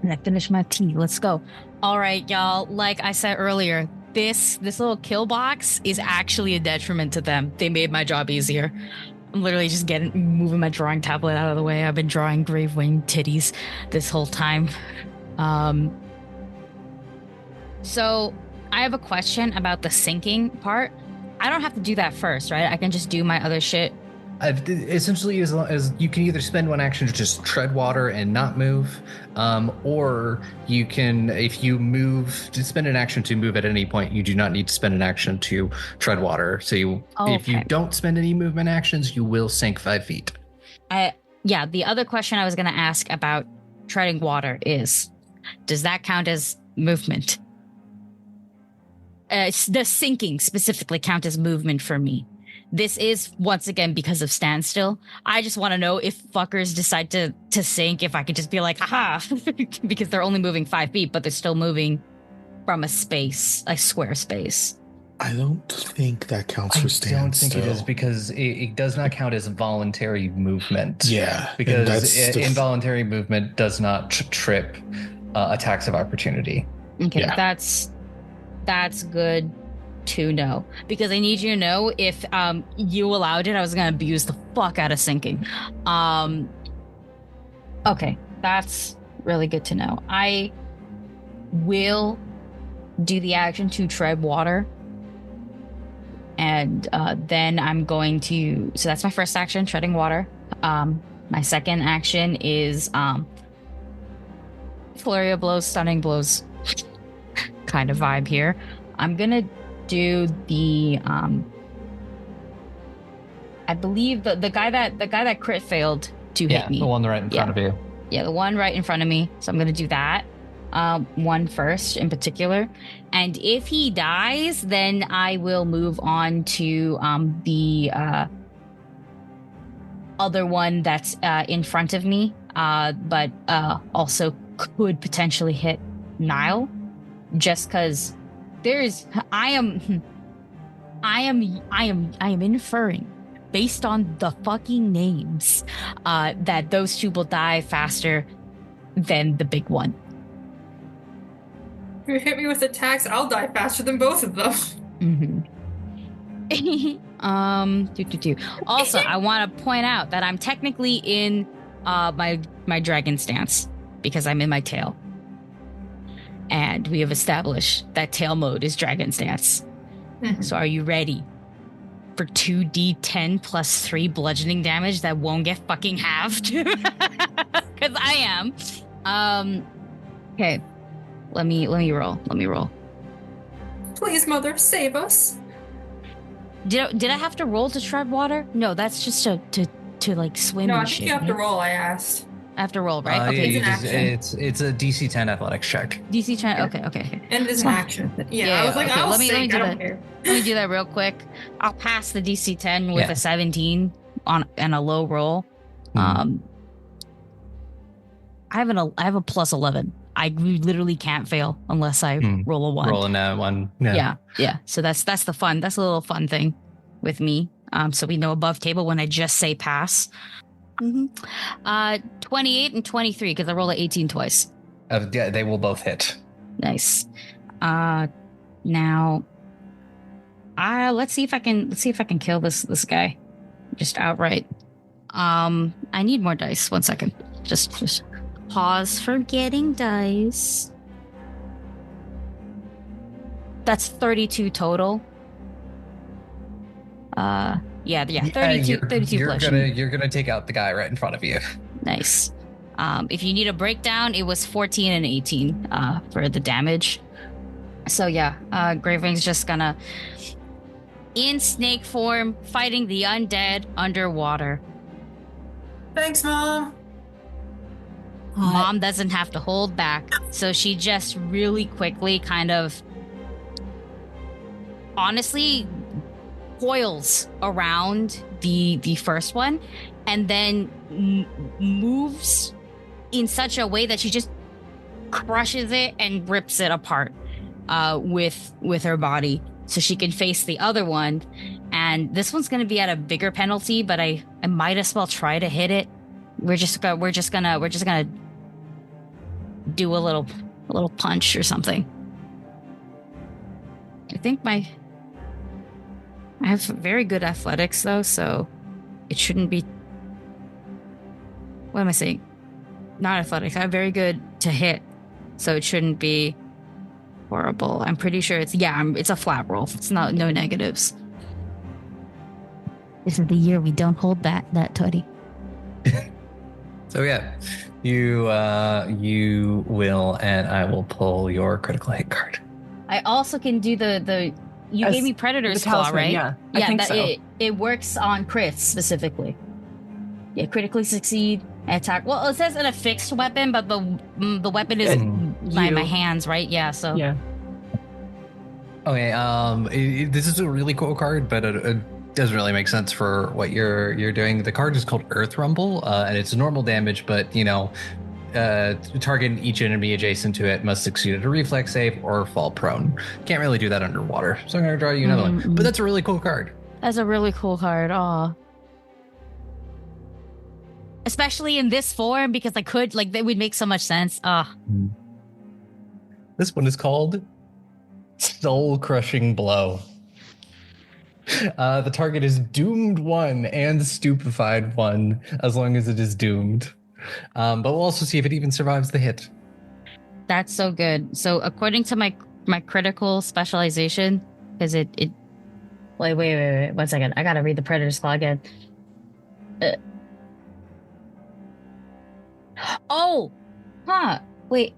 And I finish my tea. Let's go. All right, y'all. Like I said earlier, this little kill box is actually a detriment to them. They made my job easier. I'm literally just moving my drawing tablet out of the way. I've been drawing Gravewing titties this whole time. So I have a question about the sinking part. I don't have to do that first, right? I can just do my other shit. Essentially, as long as you can either spend one action to just tread water and not move, or you can, if you move, to spend an action to move at any point, you do not need to spend an action to tread water. So if you don't spend any movement actions, you will sink 5 feet. The other question I was going to ask about treading water is, does that count as movement? Does sinking specifically count as movement for me? This is, once again, because of standstill. I just want to know if fuckers decide to sink, if I could just be like, aha, because they're only moving 5 feet, but they're still moving from a space, a square space. I don't think that counts for standstill. I don't think it is, because it does not count as voluntary movement. Yeah. Because involuntary movement does not trip attacks of opportunity. Okay, yeah. That's good to know, because I need you to know if you allowed it, I was going to abuse the fuck out of sinking. Okay, that's really good to know. I will do the action to tread water, and then I'm going to, so that's my first action, treading water. My second action is flurry of blows, stunning blows kind of vibe here. I'm gonna do the I believe the guy that crit failed to hit me. The one right in front of you. Yeah, the one right in front of me. So I'm gonna do that one first in particular. And if he dies, then I will move on to the other one that's in front of me, but also could potentially hit Nihil, just because I am inferring, based on the fucking names, that those two will die faster than the big one. If you hit me with attacks, I'll die faster than both of them. Also, I want to point out that I'm technically in my dragon stance because I'm in my tail. And we have established that tail mode is dragon stance. So are you ready for 2d10 plus 3 bludgeoning damage that won't get fucking halved? Because I am. Okay. Let me roll. Please, Mother, save us. Did I have to roll to tread water? No, that's just to like swim. No, and I think shit, you have to right? roll. I asked. I have to roll, right? Okay, it's a DC 10 athletics check. DC 10. Okay. And it is an action. Yeah, I was like, okay, I'll let me sink. do I that. don't care. Let me do that real quick. I'll pass the DC 10 with a 17 and a low roll. I have a plus 11. I literally can't fail unless I roll a 1. Rolling that one. Yeah. So that's the fun. That's a little fun thing with me. So we know above table when I just say pass. 28 and 23 because I rolled an 18 twice. Yeah, they will both hit. Nice. Now, let's see if I can kill this guy, just outright. I need more dice. 1 second. Just pause for getting dice. That's 32 total. Yeah, 32 you're plus. You're gonna take out the guy right in front of you. Nice. If you need a breakdown, it was 14 and 18 for the damage. So yeah, Gravewing's just gonna, in snake form, fighting the undead underwater. Thanks, Mom. Mom doesn't have to hold back, so she just really quickly kind of, honestly, coils around the first one, and then moves in such a way that she just crushes it and rips it apart with her body, so she can face the other one. And this one's going to be at a bigger penalty, but I might as well try to hit it. We're just gonna do a little punch or something. I think I have very good athletics though, so it shouldn't be. What am I saying? Not athletics. I have very good to hit, so it shouldn't be horrible. I'm pretty sure it's a flat roll. It's no negatives. This is the year we don't hold that toddy. So yeah, you will, and I will pull your critical hit card. I also can do the you As gave me Predator's the Claw, talisman, right? yeah. I think so. It works on crits specifically. Yeah, critically succeed, attack. Well, it says in a fixed weapon, but the weapon is my hands, right? Yeah, so. Yeah. Okay, this is a really cool card, but it doesn't really make sense for what you're doing. The card is called Earth Rumble, and it's normal damage, but target each enemy adjacent to it must succeed at a reflex save or fall prone. Can't really do that underwater, so I'm gonna draw you another one. But that's a really cool card. That's a really cool card. Aw. Especially in this form, because they would make so much sense. This one is called Soul Crushing Blow. The target is doomed 1 and stupefied 1 as long as it is doomed. But we'll also see if it even survives the hit. That's so good. So according to my critical specialization, because it wait 1 second. I gotta read the Predator's Claw again. Wait.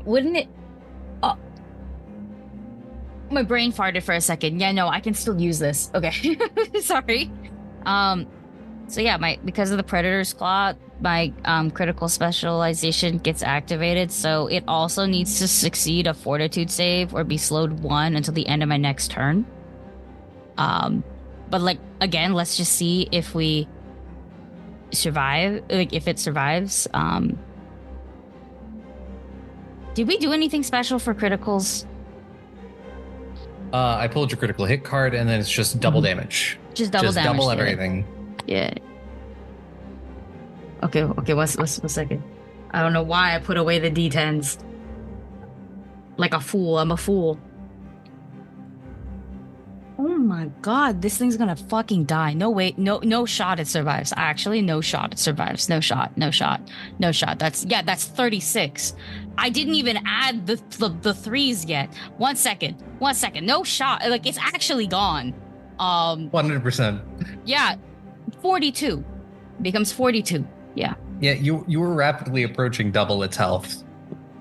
Wouldn't it? Oh, my brain farted for a second. Yeah, no, I can still use this. Okay, sorry. So yeah, because of the Predator's Claw, my critical specialization gets activated. So it also needs to succeed a Fortitude save or be slowed 1 until the end of my next turn. But again, let's just see if we survive. If it survives. Did we do anything special for criticals? I pulled your critical hit card, and then it's just double damage. Just double damage. Double everything. Yeah. Okay. One second. I don't know why I put away the D10s. Like a fool. I'm a fool. Oh my god, this thing's gonna fucking die. No, wait, no shot it survives. Actually, no shot it survives. No shot. That's 36. I didn't even add the threes yet. 1 second. No shot. It's actually gone. 100%. Yeah, 42 becomes 42. Yeah. Yeah, you were rapidly approaching double its health.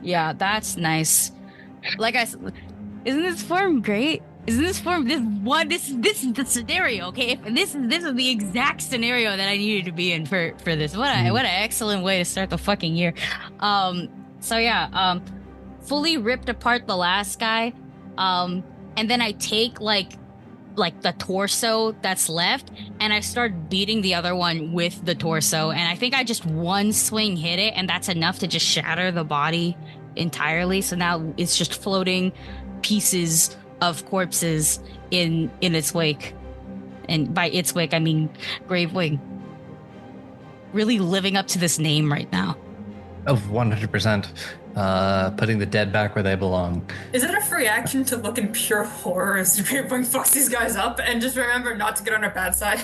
Yeah, that's nice. Like I said, isn't this form great? Isn't this form this is the scenario? Okay, this is the exact scenario that I needed to be in for this. What an excellent way to start the fucking year. So yeah, fully ripped apart the last guy, and then I take like the torso that's left, and I start beating the other one with the torso, and I think I just one swing hit it, and that's enough to just shatter the body entirely. So now it's just floating pieces of corpses in its wake, and by its wake I mean Gravewing. Really living up to this name right now. Of 100%. Putting the dead back where they belong. Is it a free action to look in pure horror as Gravewing fucks these guys up and just remember not to get on our bad side?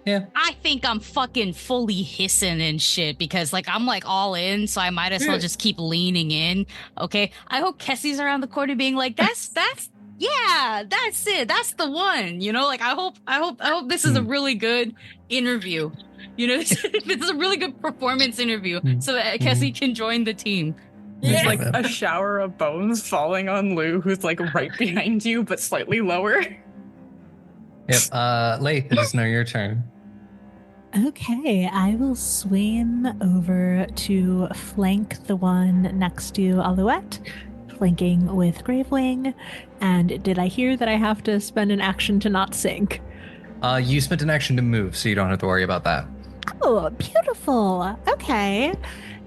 Yeah. I think I'm fucking fully hissing and shit because like I'm like all in, so I might as well just keep leaning in. Okay. I hope Kessie's around the corner being like, that's yeah, that's it. That's the one. You know, like I hope this is a really good interview. You know, this is a really good performance interview so that Kessie can join the team. There's like a shower of bones falling on Lou, who's like right behind you, but slightly lower. Yep. Laeth, it is now your turn. Okay, I will swim over to flank the one next to Alouette, flanking with Gravewing. And did I hear that I have to spend an action to not sink? You spent an action to move, so you don't have to worry about that. Oh, beautiful. Okay.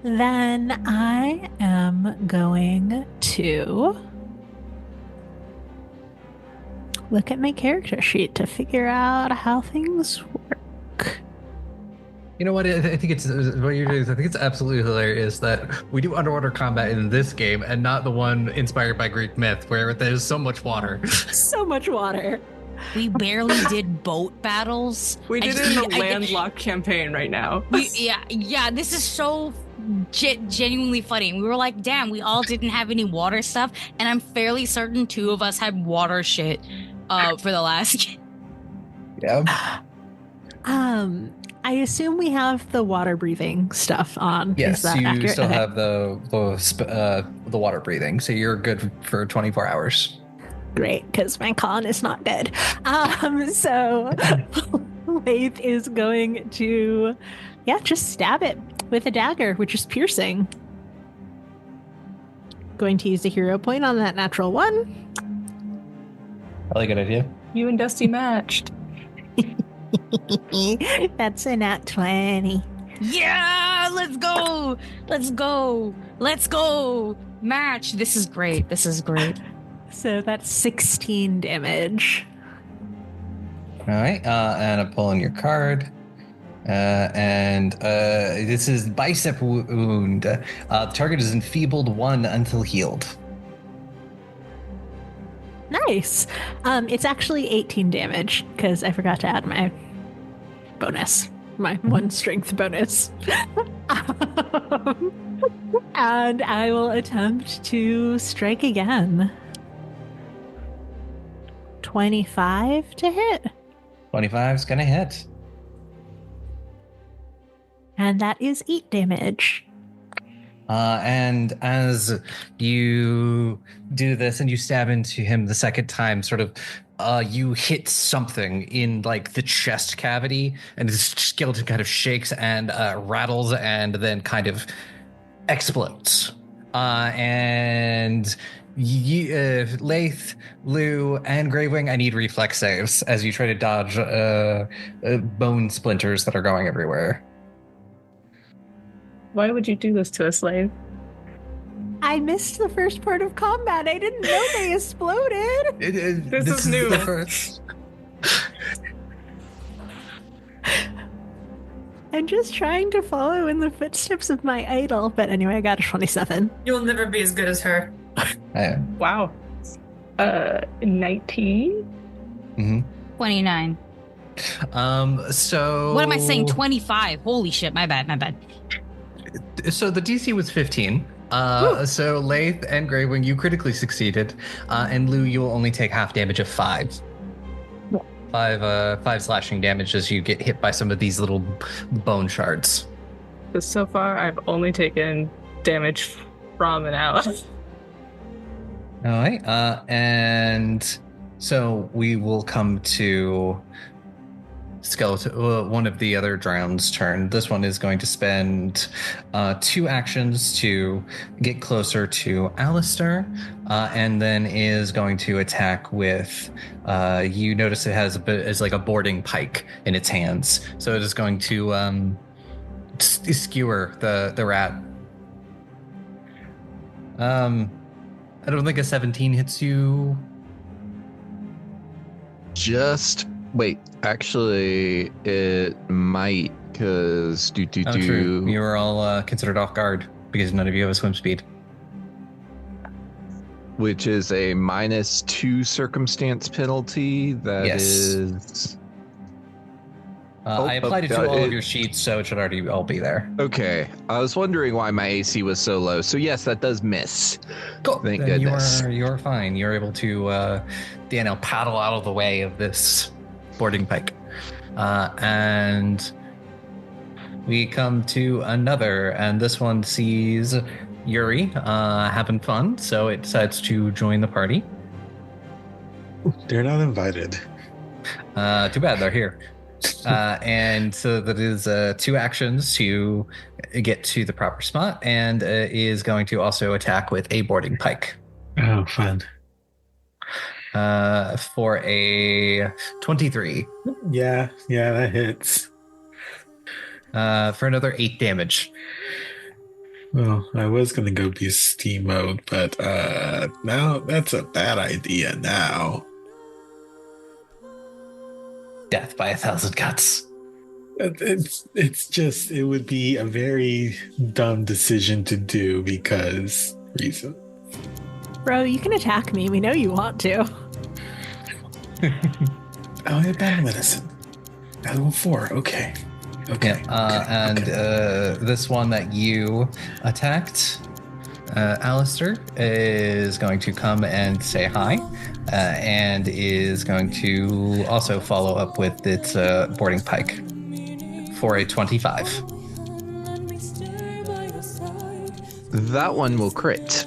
Then I am going to look at my character sheet to figure out how things work. You know what? I think it's what you're doing. I think it's absolutely hilarious that we do underwater combat in this game and not the one inspired by Greek myth, where there's so much water. So much water. We barely did boat battles. We did it in the landlocked campaign right now. Yeah. This is so genuinely funny. We were like, damn, we all didn't have any water stuff, and I'm fairly certain 2 of us had water shit for the last. Yeah. I assume we have the water breathing stuff on. Yes, Is that you accurate? still Okay. have the water breathing, so you're good for 24 hours. Great, because my con is not good. So Laeth is going to, just stab it with a dagger, which is piercing. Going to use a hero point on that natural 1. Really good idea. You and Dusty matched. That's a nat 20. Yeah, let's go. Match. This is great. So that's 16 damage. All right, and I'm pulling your card. And this is bicep wound. The target is enfeebled 1 until healed. Nice. It's actually 18 damage because I forgot to add my bonus, my 1 strength bonus. And I will attempt to strike again. 25 to hit. 25 is going to hit. And that is 8 damage. And as you do this and you stab into him the second time, sort of, you hit something in like the chest cavity, and his skeleton kind of shakes and rattles and then kind of explodes. And Laeth, Lou, and Gravewing, I need reflex saves as you try to dodge bone splinters that are going everywhere. Why would you do this to us, Laeth? I missed the first part of combat. I didn't know they exploded. This is new. The first. I'm just trying to follow in the footsteps of my idol. But anyway, I got a 27. You'll never be as good as her. Wow. 19? Mm-hmm. 29. So What am I saying? 25. Holy shit, my bad. So the DC was 15. So Laeth and Gravewing, you critically succeeded. And Lou, you'll only take half damage of 5. 5 slashing damage as you get hit by some of these little bone shards. So far, I've only taken damage from an ally. All right. And so we will come to Skeleton, one of the other drowned's turn. This one is going to spend 2 actions to get closer to Alistair, and then is going to attack with. You notice it has it's like a boarding pike in its hands, so it is going to skewer the rat. I don't think a 17 hits you. Just wait. Actually, it might, because True. You were all considered off guard because none of you have a swim speed. which is a -2 circumstance penalty. That Yes. is I applied it to all of your sheets, so it should already all be there. Okay. I was wondering why my AC was so low. So yes, that does miss. Cool. Thank Then goodness. You're fine. You're able to, Daniel, paddle out of the way of this boarding pike. And we come to another, and this one sees Yuri having fun, so it decides to join the party. They're not invited. Too bad, they're here. And so that is 2 actions to get to the proper spot, and is going to also attack with a boarding pike. Oh, fun. For a 23. Yeah, that hits. For another 8 damage. Well, I was going to go beastie mode, but now that's a bad idea now. Death by 1,000 cuts. It's just, it would be a very dumb decision to do because reason. Bro, you can attack me. We know you want to. Oh, I have battle medicine. Level 4, okay. Okay. This one that you attacked, Alistair, is going to come and say hi, and is going to also follow up with its boarding pike for a 25. That one will crit.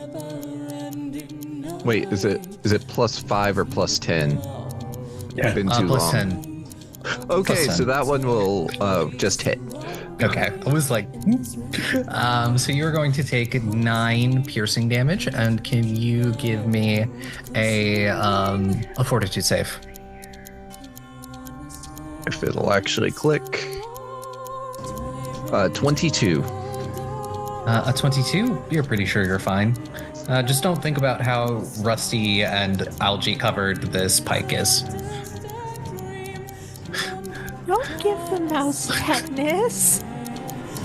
Wait, is it +5 or +10? Yeah, It's been too plus long. 10. Okay, +10. so that one will just hit. Okay, I was like, so you're going to take 9 piercing damage, and can you give me a fortitude save? If it'll actually click. 22. A 22? You're pretty sure you're fine. Just don't think about how rusty and algae covered this pike is. Don't give the mouse tetanus.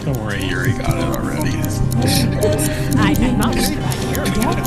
Don't worry, Yuri got it already. I'm not worried about your death.